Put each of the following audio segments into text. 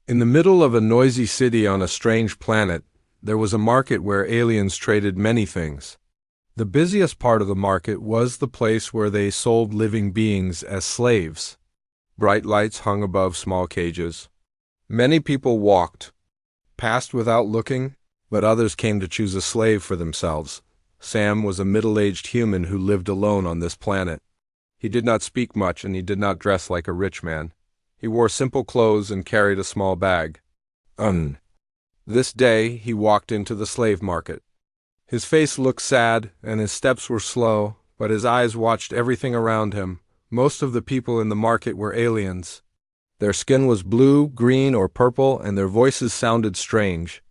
In the middle of a noisy city on a strange planet, there was a market where aliens traded many things. The busiest part of the market was the place where they sold living beings as slaves. Bright lights hung above small cages. Many people walked, passed without looking, but others came to choose a slave for themselves. Sam was a middle-aged human who lived alone on this planet. He did not speak much and he did not dress like a rich man. He wore simple clothes and carried a small bag. This day he walked into the slave market. His face looked sad and his steps were slow, but his eyes watched everything around him. Most of the people in the market were aliens. Their skin was blue, green, or purple, and their voices sounded strange.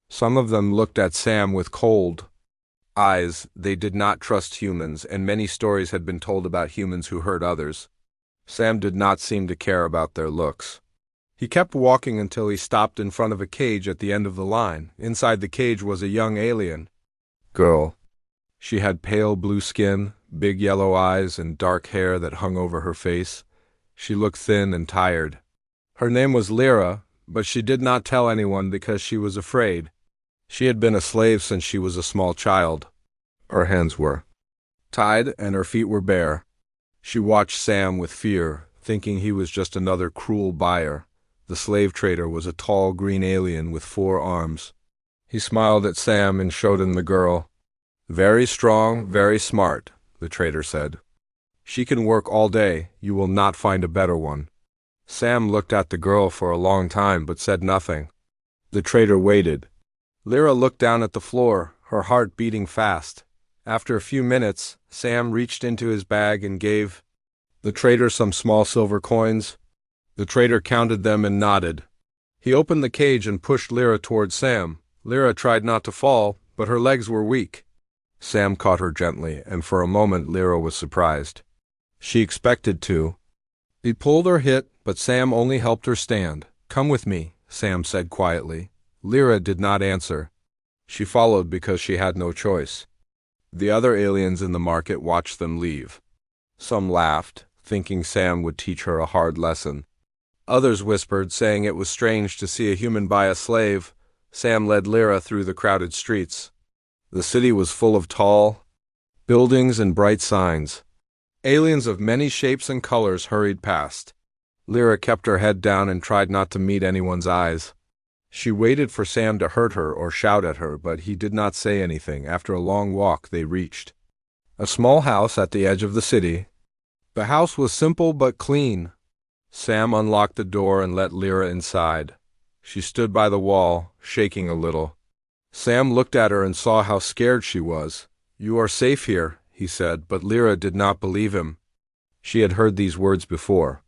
Some of them looked at Sam with cold eyes. They did not trust humans, and many stories had been told about humans who hurt others. Sam did not seem to care about their looks. He kept walking until he stopped in front of a cage at the end of the line. Inside the cage was a young alien girl. She had pale blue skin, big yellow eyes, and dark hair that hung over her face. She looked thin and tired. Her name was Lyra, but she did not tell anyone because she was afraid. She had been a slave since she was a small child. Her hands were tied and her feet were bare. She watched Sam with fear, thinking he was just another cruel buyer. The slave trader was a tall green alien with 4 arms. He smiled at Sam and showed him the girl. "Very strong, very smart," the trader said. "She can work all day. You will not find a better one." Sam looked at the girl for a long time but said nothing. The trader waited. Lyra looked down at the floor, her heart beating fast. After a few minutes, Sam reached into his bag and gave the trader some small silver coins. The trader counted them and nodded. He opened the cage and pushed Lyra toward Sam. Lyra tried not to fall, but her legs were weak. Sam caught her gently, and for a moment Lyra was surprised. She expected to. He pulled her hit, but Sam only helped her stand. "Come with me," Sam said quietly. Lyra did not answer. She followed because she had no choice. The other aliens in the market watched them leave. Some laughed, thinking Sam would teach her a hard lesson. Others whispered, saying it was strange to see a human buy a slave. Sam led Lyra through the crowded streets. The city was full of tall buildings and bright signs. Aliens of many shapes and colors hurried past. Lyra kept her head down and tried not to meet anyone's eyes. She waited for Sam to hurt her or shout at her, but he did not say anything. After a long walk, they reached a small house at the edge of the city. The house was simple but clean. Sam unlocked the door and let Lyra inside. She stood by the wall, shaking a little. Sam looked at her and saw how scared she was. "You are safe here," he said, but Lyra did not believe him. She had heard these words before.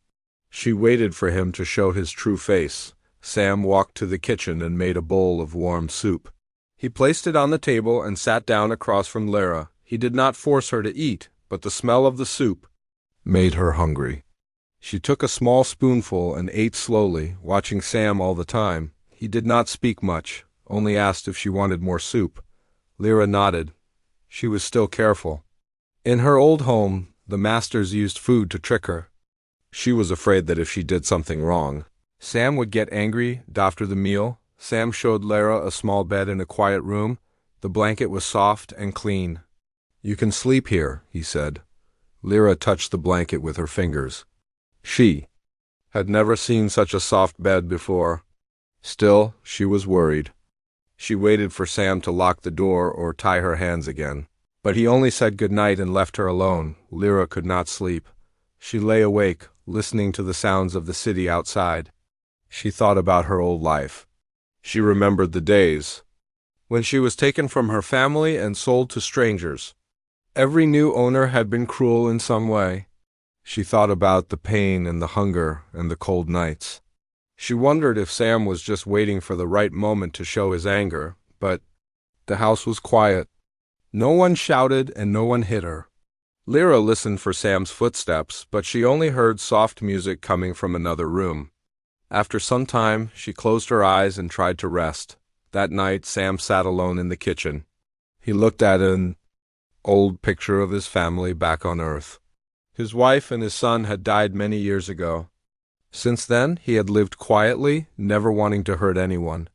She waited for him to show his true face. Sam walked to the kitchen and made a bowl of warm soup. He placed it on the table and sat down across from Lyra. He did not force her to eat, but the smell of the soup made her hungry. She took a small spoonful and ate slowly, watching Sam all the time. He did not speak much, only asked if she wanted more soup. Lyra nodded. She was still careful. In her old home, the masters used food to trick her. She was afraid that if she did something wrong, Sam would get angry after the meal. Sam showed Lyra a small bed in a quiet room. The blanket was soft and clean. "You can sleep here," he said. Lyra touched the blanket with her fingers. She had never seen such a soft bed before. Still, she was worried. She waited for Sam to lock the door or tie her hands again. But he only said good night and left her alone. Lyra could not sleep. She lay awake, listening to the sounds of the city outside. She thought about her old life. She remembered the days when she was taken from her family and sold to strangers. Every new owner had been cruel in some way. She thought about the pain and the hunger and the cold nights. She wondered if Sam was just waiting for the right moment to show his anger, but the house was quiet. No one shouted and no one hit her. Lyra listened for Sam's footsteps, but she only heard soft music coming from another room. After some time, she closed her eyes and tried to rest. That night, Sam sat alone in the kitchen. He looked at an old picture of his family back on Earth. His wife and his son had died many years ago. Since then, he had lived quietly, never wanting to hurt anyone.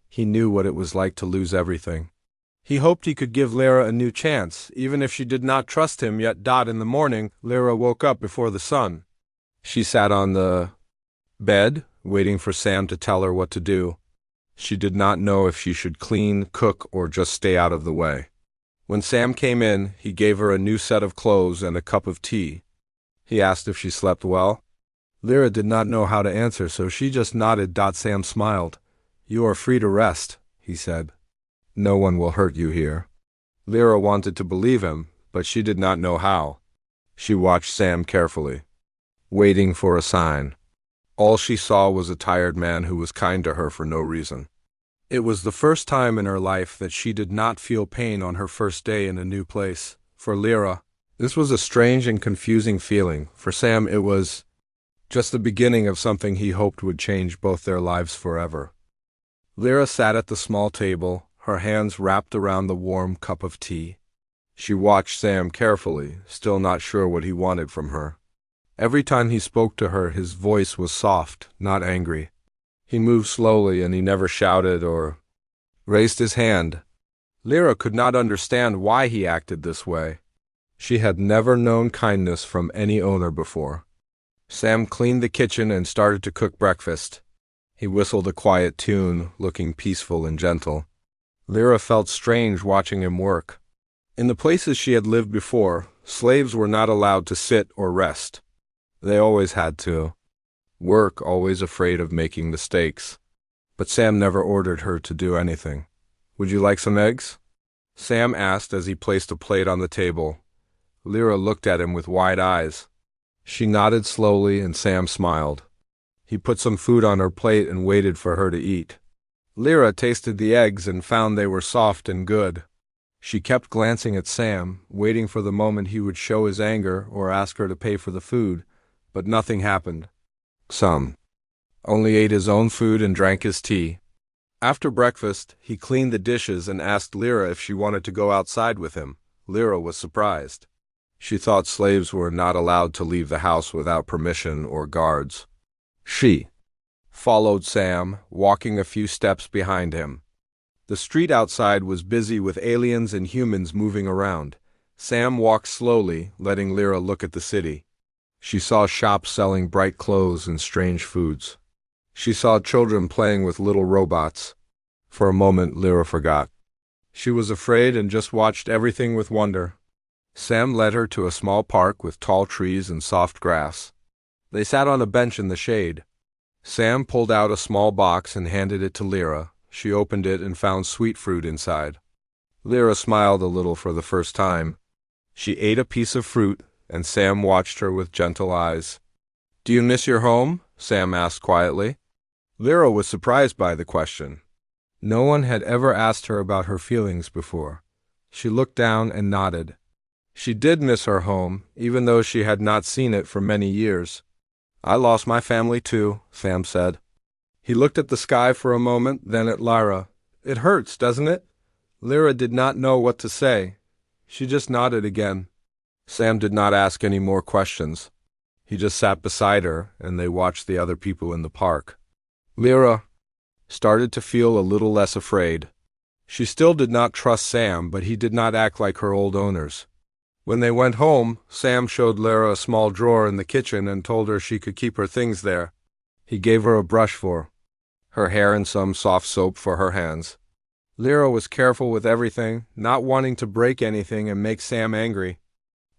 He knew what it was like to lose everything. He hoped he could give Lyra a new chance, even if she did not trust him. Yet in the morning, Lyra woke up before the sun. She sat on the bed, waiting for Sam to tell her what to do. She did not know if she should clean, cook, or just stay out of the way. When Sam came in, he gave her a new set of clothes and a cup of tea. He asked if she slept well. Lyra did not know how to answer, so she just nodded. Sam smiled. "You are free to rest," he said. "No one will hurt you here." Lyra wanted to believe him, but she did not know how. She watched Sam carefully, waiting for a sign. All she saw was a tired man who was kind to her for no reason. It was the first time in her life that she did not feel pain on her first day in a new place. For Lyra, this was a strange and confusing feeling. For Sam, it was just the beginning of something he hoped would change both their lives forever. Lyra sat at the small table, her hands wrapped around the warm cup of tea. She watched Sam carefully, still not sure what he wanted from her. Every time he spoke to her, his voice was soft, not angry. He moved slowly, and he never shouted or raised his hand. Lyra could not understand why he acted this way. She had never known kindness from any owner before. Sam cleaned the kitchen and started to cook breakfast. He whistled a quiet tune, looking peaceful and gentle. Lyra felt strange watching him work. In the places she had lived before, slaves were not allowed to sit or rest. They always had to work, always afraid of making mistakes. But Sam never ordered her to do anything. "Would you like some eggs?" Sam asked as he placed a plate on the table. Lyra looked at him with wide eyes. She nodded slowly, and Sam smiled. He put some food on her plate and waited for her to eat. Lyra tasted the eggs and found they were soft and good. She kept glancing at Sam, waiting for the moment he would show his anger or ask her to pay for the food, but nothing happened. Sam only ate his own food and drank his tea. After breakfast, he cleaned the dishes and asked Lyra if she wanted to go outside with him. Lyra was surprised. She thought slaves were not allowed to leave the house without permission or guards. She followed Sam, walking a few steps behind him. The street outside was busy with aliens and humans moving around. Sam walked slowly, letting Lyra look at the city. She saw shops selling bright clothes and strange foods. She saw children playing with little robots. For a moment, Lyra forgot. She was afraid and just watched everything with wonder. Sam led her to a small park with tall trees and soft grass. They sat on a bench in the shade. Sam pulled out a small box and handed it to Lyra. She opened it and found sweet fruit inside. Lyra smiled a little for the first time. She ate a piece of fruit, and Sam watched her with gentle eyes. "Do you miss your home?" Sam asked quietly. Lyra was surprised by the question. No one had ever asked her about her feelings before. She looked down and nodded. She did miss her home, even though she had not seen it for many years. "I lost my family too," Sam said. He looked at the sky for a moment, then at Lyra. "It hurts, doesn't it?" Lyra did not know what to say. She just nodded again. Sam did not ask any more questions. He just sat beside her, and they watched the other people in the park. Lyra started to feel a little less afraid. She still did not trust Sam, but he did not act like her old owners. When they went home, Sam showed Lyra a small drawer in the kitchen and told her she could keep her things there. He gave her a brush for her hair and some soft soap for her hands. Lyra was careful with everything, not wanting to break anything and make Sam angry.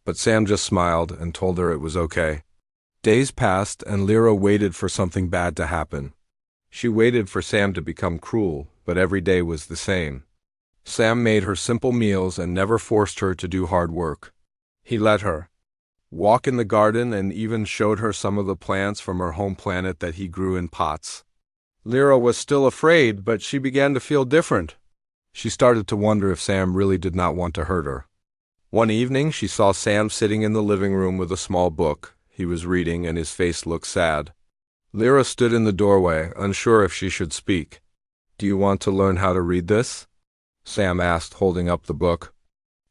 But Sam just smiled and told her it was okay. Days passed, and Lyra waited for something bad to happen. She waited for Sam to become cruel, but every day was the same. Sam made her simple meals and never forced her to do hard work. He let her walk in the garden and even showed her some of the plants from her home planet that he grew in pots. Lyra was still afraid, but she began to feel different. She started to wonder if Sam really did not want to hurt her. One evening, she saw Sam sitting in the living room with a small book. He was reading, and his face looked sad. Lyra stood in the doorway, unsure if she should speak. "Do you want to learn how to read this?" Sam asked, holding up the book.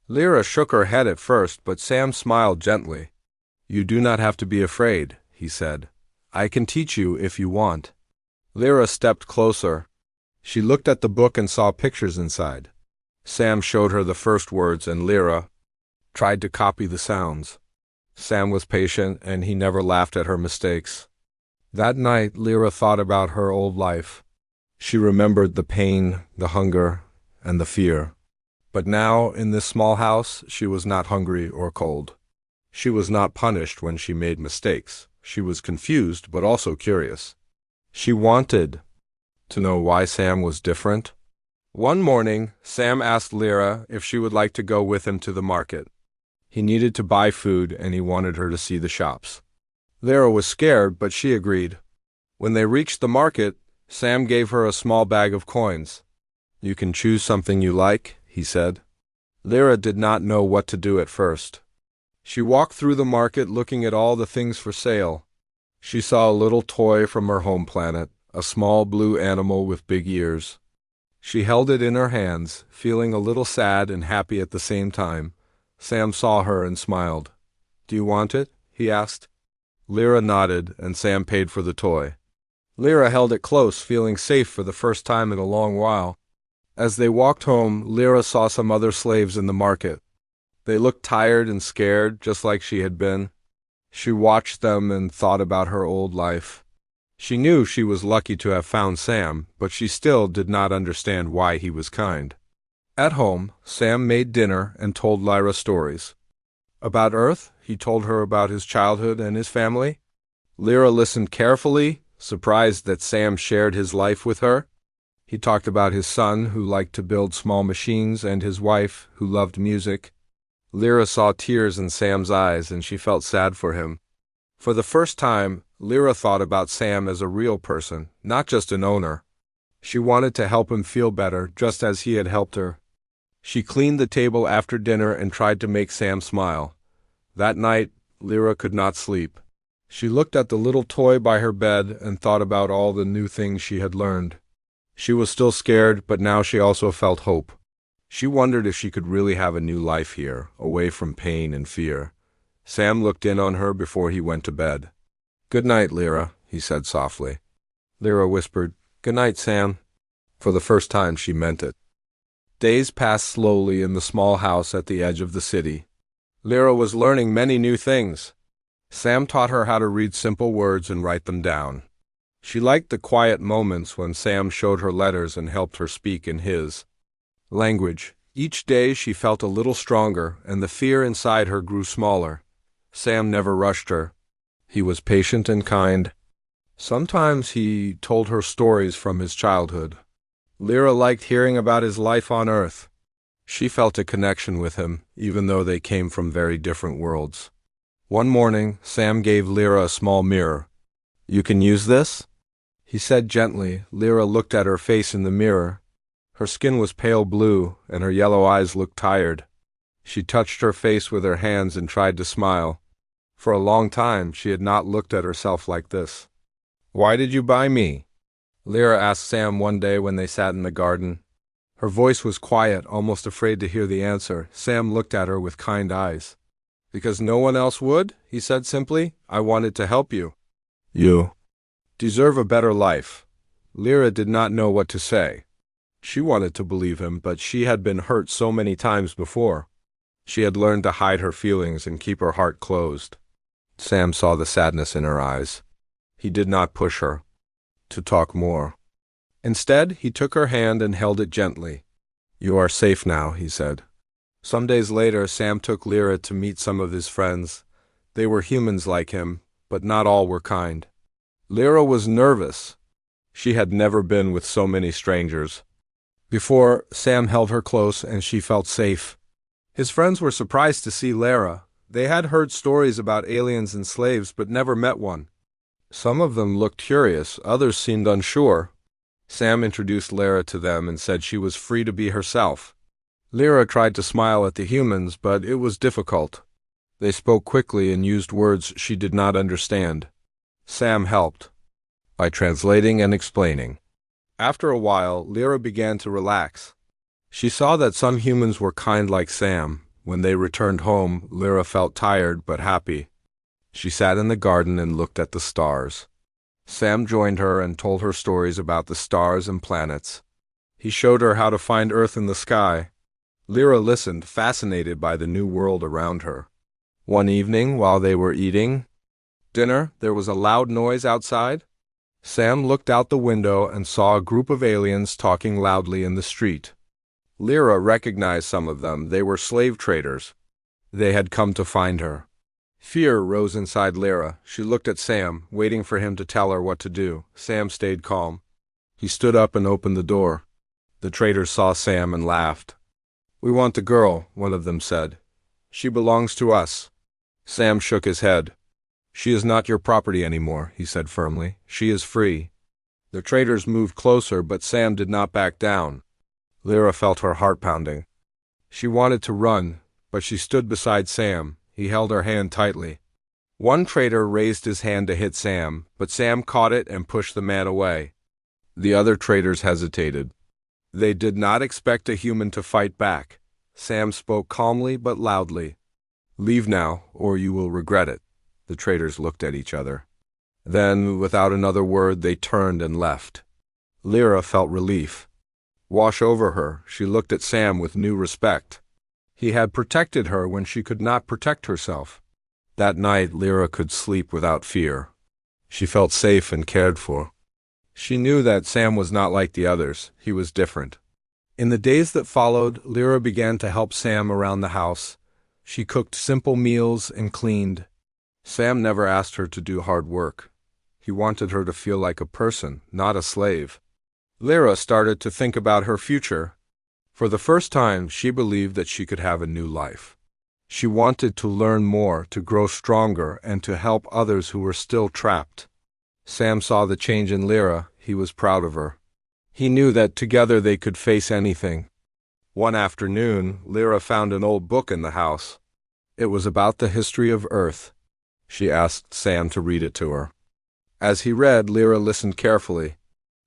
Lyra shook her head at first, but Sam smiled gently. "You do not have to be afraid," he said. I can teach you if you want. Lyra stepped closer. She looked at the book and saw pictures inside. Sam showed her the first words and Lyra tried to copy the sounds. Sam was patient and he never laughed at her mistakes. That night, Lyra thought about her old life. She remembered the pain, the hunger, and the fear. But now, in this small house, she was not hungry or cold. She was not punished when she made mistakes. She was confused, but also curious. She wanted to know why Sam was different. One morning, Sam asked Lyra if she would like to go with him to the market. He needed to buy food and he wanted her to see the shops. Lyra was scared, but she agreed. When they reached the market, Sam gave her a small bag of coins. You can choose something you like, he said. Lyra did not know what to do at first. She walked through the market looking at all the things for sale. She saw a little toy from her home planet, a small blue animal with big ears. She held it in her hands, feeling a little sad and happy at the same time. Sam saw her and smiled. Do you want it? He asked. Lyra nodded, and Sam paid for the toy. Lyra held it close, feeling safe for the first time in a long while. As they walked home, Lyra saw some other slaves in the market. They looked tired and scared, just like she had been. She watched them and thought about her old life. She knew she was lucky to have found Sam, but she still did not understand why he was kind. At home, Sam made dinner and told Lyra stories. About Earth, he told her about his childhood and his family. Lyra listened carefully, surprised that Sam shared his life with her. He talked about his son, who liked to build small machines, and his wife, who loved music. Lyra saw tears in Sam's eyes, and she felt sad for him. For the first time, Lyra thought about Sam as a real person, not just an owner. She wanted to help him feel better, just as he had helped her. She cleaned the table after dinner and tried to make Sam smile. That night, Lyra could not sleep. She looked at the little toy by her bed and thought about all the new things she had learned. She was still scared, but now she also felt hope. She wondered if she could really have a new life here, away from pain and fear. Sam looked in on her before he went to bed. Good night, Lyra, he said softly. Lyra whispered, Good night, Sam. For the first time, she meant it. Days passed slowly in the small house at the edge of the city. Lyra was learning many new things. Sam taught her how to read simple words and write them down. She liked the quiet moments when Sam showed her letters and helped her speak in his language. Each day she felt a little stronger, and the fear inside her grew smaller. Sam never rushed her. He was patient and kind. Sometimes he told her stories from his childhood. Lyra liked hearing about his life on Earth. She felt a connection with him, even though they came from very different worlds. One morning, Sam gave Lyra a small mirror. You can use this? He said gently. Lyra looked at her face in the mirror. Her skin was pale blue, and her yellow eyes looked tired. She touched her face with her hands and tried to smile. For a long time, she had not looked at herself like this. Why did you buy me? Lyra asked Sam one day when they sat in the garden. Her voice was quiet, almost afraid to hear the answer. Sam looked at her with kind eyes. Because no one else would, he said simply. I wanted to help you. You deserve a better life. Lyra did not know what to say. She wanted to believe him, but she had been hurt so many times before. She had learned to hide her feelings and keep her heart closed. Sam saw the sadness in her eyes. He did not push her to talk more. Instead, he took her hand and held it gently. You are safe now, he said. Some days later, Sam took Lyra to meet some of his friends. They were humans like him, but not all were kind. Lyra was nervous. She had never been with so many strangers. Before, Sam held her close and she felt safe. His friends were surprised to see Lyra. They had heard stories about aliens and slaves, but never met one. Some of them looked curious, others seemed unsure. Sam introduced Lyra to them and said she was free to be herself. Lyra tried to smile at the humans, but it was difficult. They spoke quickly and used words she did not understand. Sam helped by translating and explaining. After a while, Lyra began to relax. She saw that some humans were kind like Sam. When they returned home, Lyra felt tired but happy. She sat in the garden and looked at the stars. Sam joined her and told her stories about the stars and planets. He showed her how to find Earth in the sky. Lyra listened, fascinated by the new world around her. One evening, while they were eating dinner, there was a loud noise outside. Sam looked out the window and saw a group of aliens talking loudly in the street. Lyra recognized some of them. They were slave traders. They had come to find her. Fear rose inside Lyra. She looked at Sam, waiting for him to tell her what to do. Sam stayed calm. He stood up and opened the door. The traders saw Sam and laughed. "We want the girl," one of them said. "She belongs to us." Sam shook his head. "She is not your property anymore," he said firmly. "She is free." The traders moved closer, but Sam did not back down. Lyra felt her heart pounding. She wanted to run, but she stood beside Sam. He held her hand tightly. One trader raised his hand to hit Sam, but Sam caught it and pushed the man away. The other traders hesitated. They did not expect a human to fight back. Sam spoke calmly but loudly. "Leave now, or you will regret it." The traders looked at each other. Then, without another word, they turned and left. Lyra felt relief wash over her. She looked at Sam with new respect. He had protected her when she could not protect herself. That night, Lyra could sleep without fear. She felt safe and cared for. She knew that Sam was not like the others. He was different. In the days that followed, Lyra began to help Sam around the house. She cooked simple meals and cleaned. Sam never asked her to do hard work. He wanted her to feel like a person, not a slave. Lyra started to think about her future. For the first time, she believed that she could have a new life. She wanted to learn more, to grow stronger, and to help others who were still trapped. Sam saw the change in Lyra. He was proud of her. He knew that together they could face anything. One afternoon, Lyra found an old book in the house. It was about the history of Earth. She asked Sam to read it to her. As he read, Lyra listened carefully.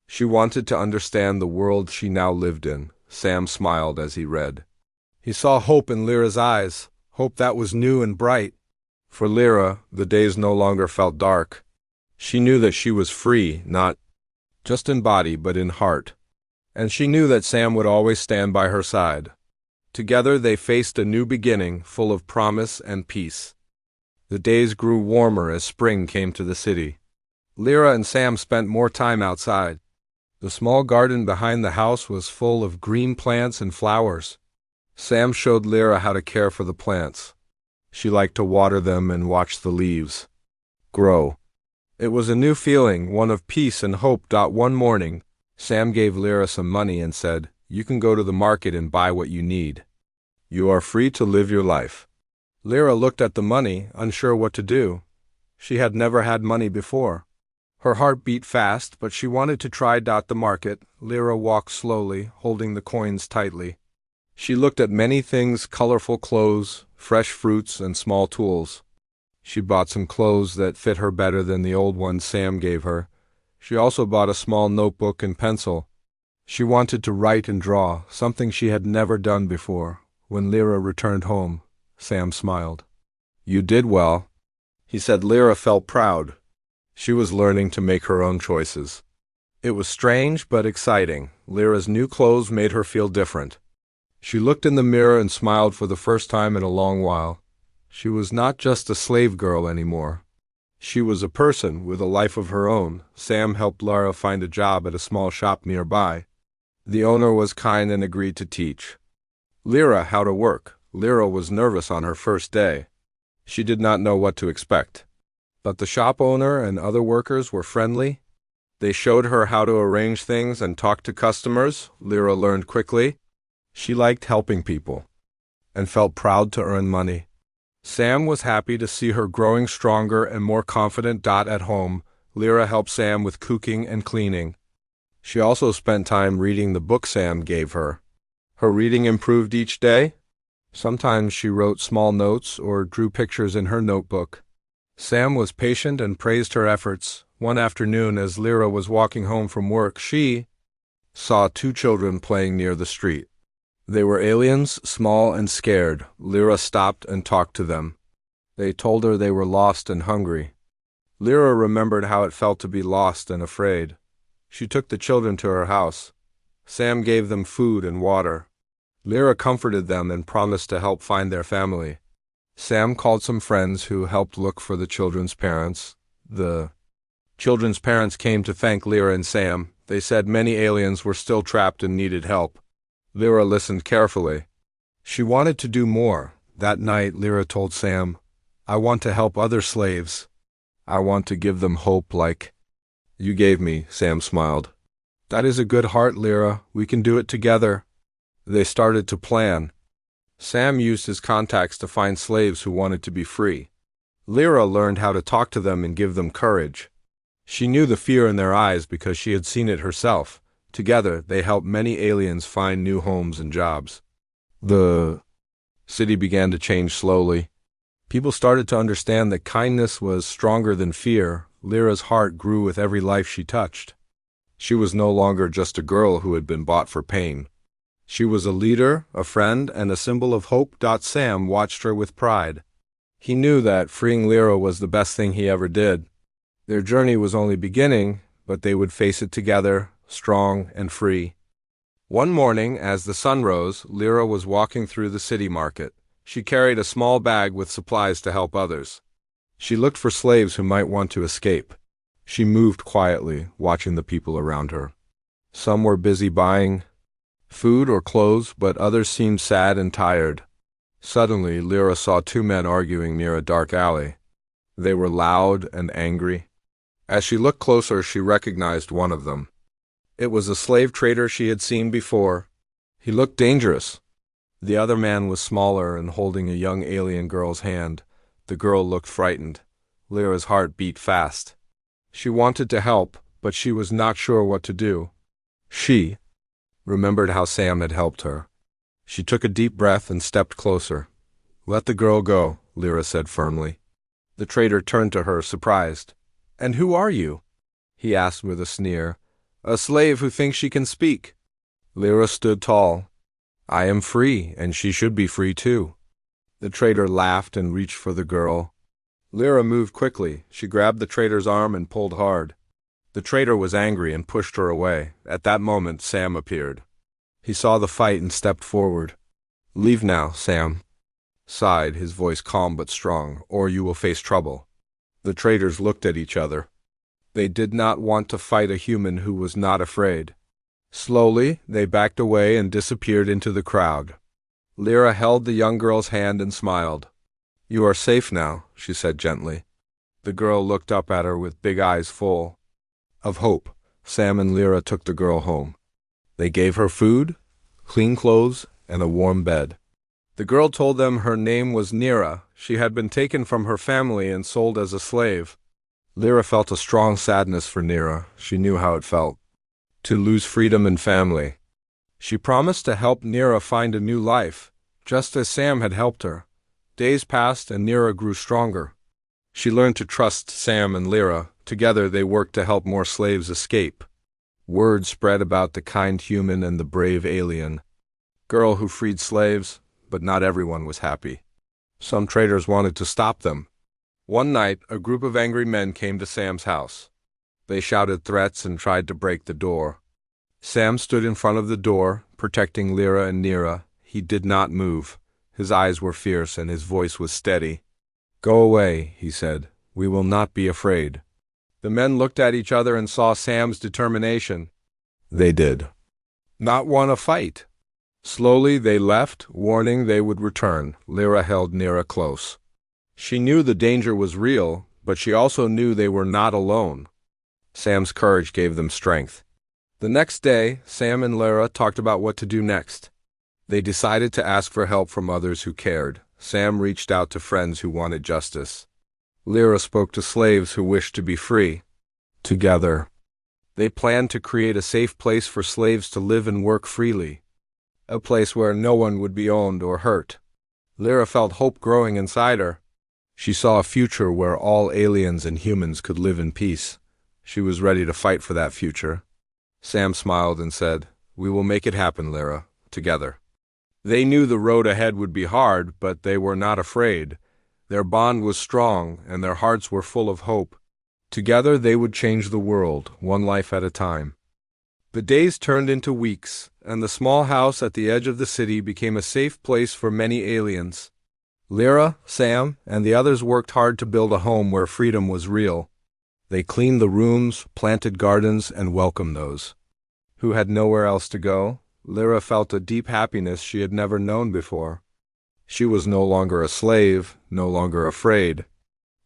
She wanted to understand the world she now lived in. Sam smiled as he read. He saw hope in Lyra's eyes, hope that was new and bright. For Lyra, the days no longer felt dark. She knew that she was free, not just in body, but in heart. And she knew that Sam would always stand by her side. Together they faced a new beginning, full of promise and peace. The days grew warmer as spring came to the city. Lyra and Sam spent more time outside. The small garden behind the house was full of green plants and flowers. Sam showed Lyra how to care for the plants. She liked to water them and watch the leaves grow. It was a new feeling, one of peace and hope. One morning, Sam gave Lyra some money and said, "You can go to the market and buy what you need. You are free to live your life." Lyra looked at the money, unsure what to do. She had never had money before. Her heart beat fast, but she wanted to try. The market. Lyra walked slowly, holding the coins tightly. She looked at many things: colorful clothes, fresh fruits, and small tools. She bought some clothes that fit her better than the old ones Sam gave her. She also bought a small notebook and pencil. She wanted to write and draw, something she had never done before. When Lyra returned home, Sam smiled. "You did well," he said. Lyra felt proud. She was learning to make her own choices. It was strange but exciting. Lyra's new clothes made her feel different. She looked in the mirror and smiled for the first time in a long while. She was not just a slave girl anymore. She was a person with a life of her own. Sam helped Lyra find a job at a small shop nearby. The owner was kind and agreed to teach Lyra how to work. Lyra was nervous on her first day. She did not know what to expect. But the shop owner and other workers were friendly. They showed her how to arrange things and talk to customers. Lyra learned quickly. She liked helping people and felt proud to earn money. Sam was happy to see her growing stronger and more confident. At home, Lyra helped Sam with cooking and cleaning. She also spent time reading the book Sam gave her. Her reading improved each day. Sometimes she wrote small notes or drew pictures in her notebook. Sam was patient and praised her efforts. One afternoon, as Lyra was walking home from work, she saw two children playing near the street. They were aliens, small and scared. Lyra stopped and talked to them. They told her they were lost and hungry. Lyra remembered how it felt to be lost and afraid. She took the children to her house. Sam gave them food and water. Lyra comforted them and promised to help find their family. Sam called some friends who helped look for the children's parents. The children's parents came to thank Lyra and Sam. They said many aliens were still trapped and needed help. Lyra listened carefully. She wanted to do more. That night, Lyra told Sam, "I want to help other slaves. I want to give them hope like you gave me," Sam smiled. "That is a good heart, Lyra. We can do it together." They started to plan. Sam used his contacts to find slaves who wanted to be free. Lyra learned how to talk to them and give them courage. She knew the fear in their eyes because she had seen it herself. Together, they helped many aliens find new homes and jobs. The city began to change slowly. People started to understand that kindness was stronger than fear. Lyra's heart grew with every life she touched. She was no longer just a girl who had been bought for pain. She was a leader, a friend, and a symbol of hope. Sam watched her with pride. He knew that freeing Lyra was the best thing he ever did. Their journey was only beginning, but they would face it together, strong and free. One morning, as the sun rose, Lyra was walking through the city market. She carried a small bag with supplies to help others. She looked for slaves who might want to escape. She moved quietly, watching the people around her. Some were busy buying food or clothes, but others seemed sad and tired. Suddenly, Lyra saw two men arguing near a dark alley. They were loud and angry. As she looked closer, she recognized one of them. It was a slave trader she had seen before. He looked dangerous. The other man was smaller and holding a young alien girl's hand. The girl looked frightened. Lyra's heart beat fast. She wanted to help, but she was not sure what to do. She remembered how Sam had helped her. She took a deep breath and stepped closer. "Let the girl go," Lyra said firmly. The trader turned to her, surprised. "And who are you?" he asked with a sneer. "A slave who thinks she can speak." Lyra stood tall. "I am free, and she should be free too." The trader laughed and reached for the girl. Lyra moved quickly. She grabbed the trader's arm and pulled hard. The trader was angry and pushed her away. At that moment, Sam appeared. He saw the fight and stepped forward. "Leave now," Sam sighed, his voice calm but strong, "or you will face trouble." The traders looked at each other. They did not want to fight a human who was not afraid. Slowly, they backed away and disappeared into the crowd. Lyra held the young girl's hand and smiled. "You are safe now," she said gently. The girl looked up at her with big eyes full of hope. Sam and Lyra took the girl home. They gave her food, clean clothes, and a warm bed. The girl told them her name was Nira. She had been taken from her family and sold as a slave. Lyra felt a strong sadness for Nira. She knew how it felt to lose freedom and family. She promised to help Nira find a new life, just as Sam had helped her. Days passed and Nira grew stronger. She learned to trust Sam and Lyra. Together they worked to help more slaves escape. Word spread about the kind human and the brave alien girl who freed slaves, but not everyone was happy. Some traders wanted to stop them. One night, a group of angry men came to Sam's house. They shouted threats and tried to break the door. Sam stood in front of the door, protecting Lyra and Nira. He did not move. His eyes were fierce and his voice was steady. "Go away," he said. "We will not be afraid." The men looked at each other and saw Sam's determination. They did not want to fight. Slowly they left, warning they would return. Lyra held Nira close. She knew the danger was real, but she also knew they were not alone. Sam's courage gave them strength. The next day, Sam and Lyra talked about what to do next. They decided to ask for help from others who cared. Sam reached out to friends who wanted justice. Lyra spoke to slaves who wished to be free. Together, they planned to create a safe place for slaves to live and work freely. A place where no one would be owned or hurt. Lyra felt hope growing inside her. She saw a future where all aliens and humans could live in peace. She was ready to fight for that future. Sam smiled and said, "We will make it happen, Lyra, together." They knew the road ahead would be hard, but they were not afraid. Their bond was strong, and their hearts were full of hope. Together they would change the world, one life at a time. The days turned into weeks, and the small house at the edge of the city became a safe place for many aliens. Lyra, Sam, and the others worked hard to build a home where freedom was real. They cleaned the rooms, planted gardens, and welcomed those who had nowhere else to go. Lyra felt a deep happiness she had never known before. She was no longer a slave, no longer afraid.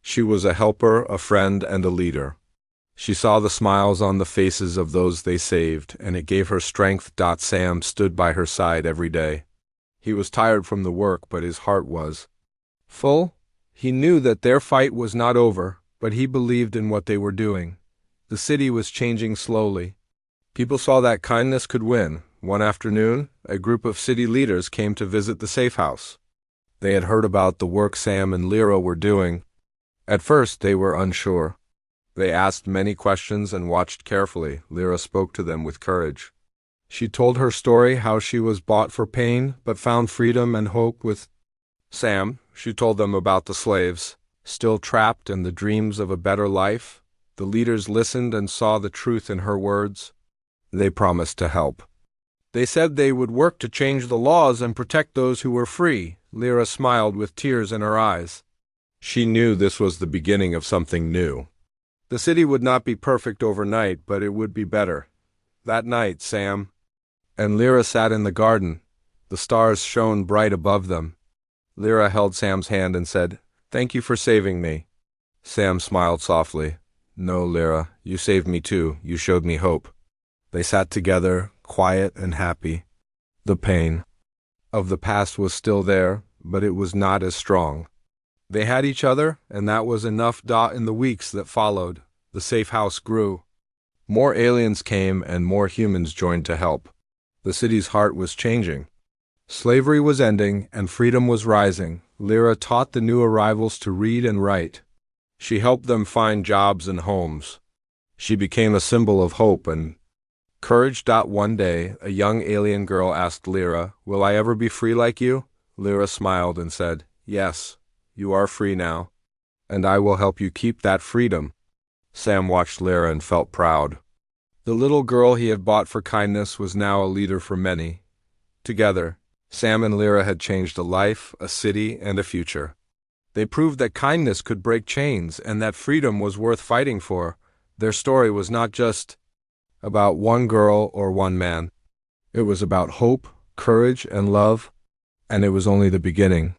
She was a helper, a friend, and a leader. She saw the smiles on the faces of those they saved, and it gave her strength. Sam stood by her side every day. He was tired from the work, but his heart was full. He knew that their fight was not over, but he believed in what they were doing. The city was changing slowly. People saw that kindness could win. One afternoon, a group of city leaders came to visit the safe house. They had heard about the work Sam and Lyra were doing. At first, they were unsure. They asked many questions and watched carefully. Lyra spoke to them with courage. She told her story, how she was bought for pain, but found freedom and hope with Sam. She told them about the slaves, still trapped in the dreams of a better life. The leaders listened and saw the truth in her words. They promised to help. They said they would work to change the laws and protect those who were free. Lyra smiled with tears in her eyes. She knew this was the beginning of something new. The city would not be perfect overnight, but it would be better. That night, Sam and Lyra sat in the garden. The stars shone bright above them. Lyra held Sam's hand and said, "Thank you for saving me." Sam smiled softly. "No, Lyra, you saved me too. You showed me hope." They sat together, quiet and happy. The pain of the past was still there, but it was not as strong. They had each other, and that was enough. In the weeks that followed, the safe house grew. More aliens came and more humans joined to help. The city's heart was changing. Slavery was ending and freedom was rising. Lyra taught the new arrivals to read and write. She helped them find jobs and homes. She became a symbol of hope and courage. One day, a young alien girl asked Lyra, "Will I ever be free like you?" Lyra smiled and said, "Yes. You are free now, and I will help you keep that freedom." Sam watched Lyra and felt proud. The little girl he had bought for kindness was now a leader for many. Together, Sam and Lyra had changed a life, a city, and a future. They proved that kindness could break chains and that freedom was worth fighting for. Their story was not just about one girl or one man. It was about hope, courage, and love, and it was only the beginning.